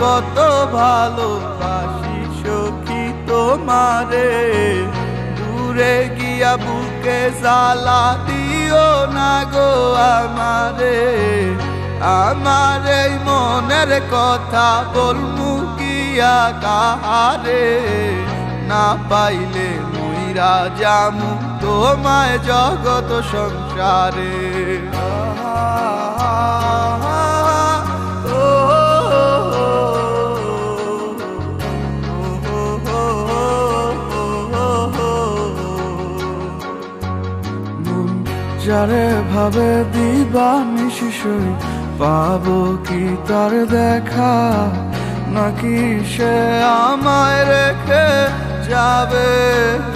কত ভালোবাসি সখী তোমারে, দূরে গিয়া বুকে জ্বালা দিও না গো আমারে। আমার এই মনের কথা বলমু গিয়া কাহারে, না পাইলে মইরা যামু তোমায় জগত সংসারে। যারে ভাবে দিবানিশি সই, পাবো কি তার দেখা, নাকি সে আমায় রেখে যাবে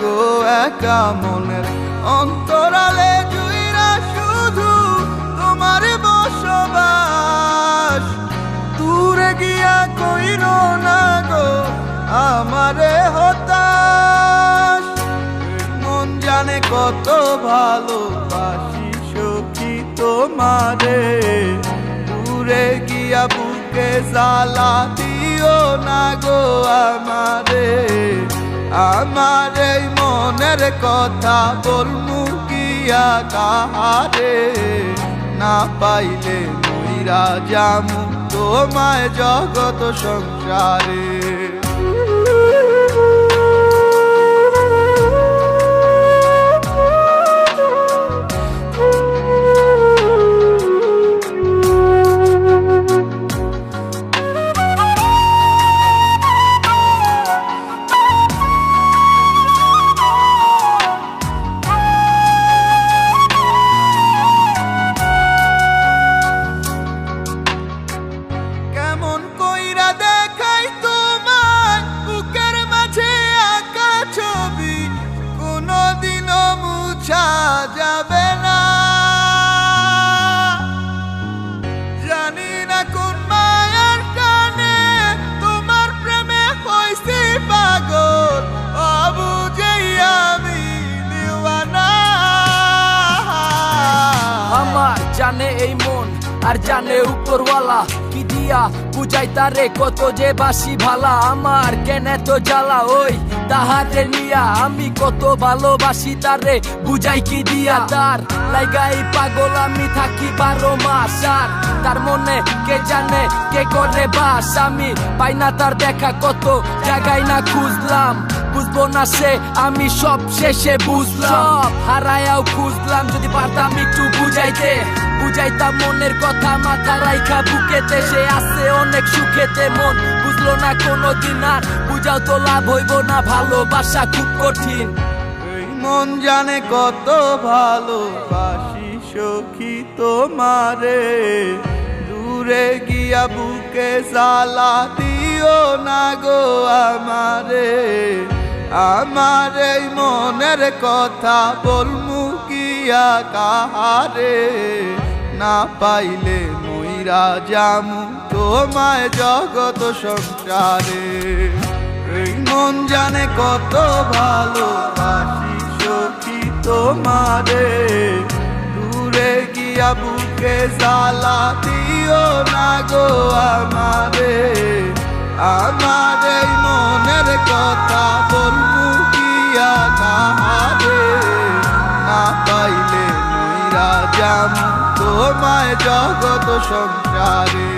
গো একা মনের অন্তরালে জুইরা শুধু তোমার বসবাস। দূরে গিয়া কইরো না গো আমারে হতাশ, মন জানে কত ভালোবাসি সখী তোমারে, দূরে গিয়া বুকে জ্বালা দিও না গো আমারে। আমার এই মনের কথা বলমু গিয়া কাহারে, না পাইলে মইরা যামু তোমায় জগত সংসারে। যাবে না জানি না কোন মায়ার টানে তোমার প্রেমে হইছি পাগল, অবুঝেই আমি দিওয়ানা। আমার জানে এই মন আর জানে উপরওয়ালা, কি দিয়া বুঝাই তারে কত যে বাসি ভালা। আমার কেন এত জ্বালা ওই তাহারে নিয়া, আমি কত ভালোবাসি তারে বুঝাই কি দিয়া। তার লাইগাই পাগল আমি থাকি 12 মাস, আর তার মনে কে জানে কে করে বাস। আমি পাই না তার দেখা, কত জায়গায় না খুঁজলাম, বুঝবো না সে আমি সব শেষে বুঝলাম। হারায়াও খুঁজলাম, যদি পারতাম একটু বুঝাইতাম মনের কথা মাথা রাইখা বুকেতে। সে আছে অনেক সুখেতে, মন বুঝলো না কোনোদিন, আর বুঝাও তো লাভ হইব না, ভালোবাসা খুব কঠিন। এই মন জানে কত ভালোবাসি সখী তোমারে, দূরে গিয়া বুকে জ্বালা দিও না গো আমারে। আমার এই মনের কথা বলমু গিয়া কাহারে, না পাইলে মইরা যামু তোমায় জগত সংসারে। এই মন জানে কত ভালোবাসি সখী তোমারে, দূরে গিয়া বুকে জ্বালা দিও না গো আমারে। আমার এই মনের কথা বলবো গিয়া কাহারে, না পাইলে মইরা যামু তোমায় জগত সংসারে।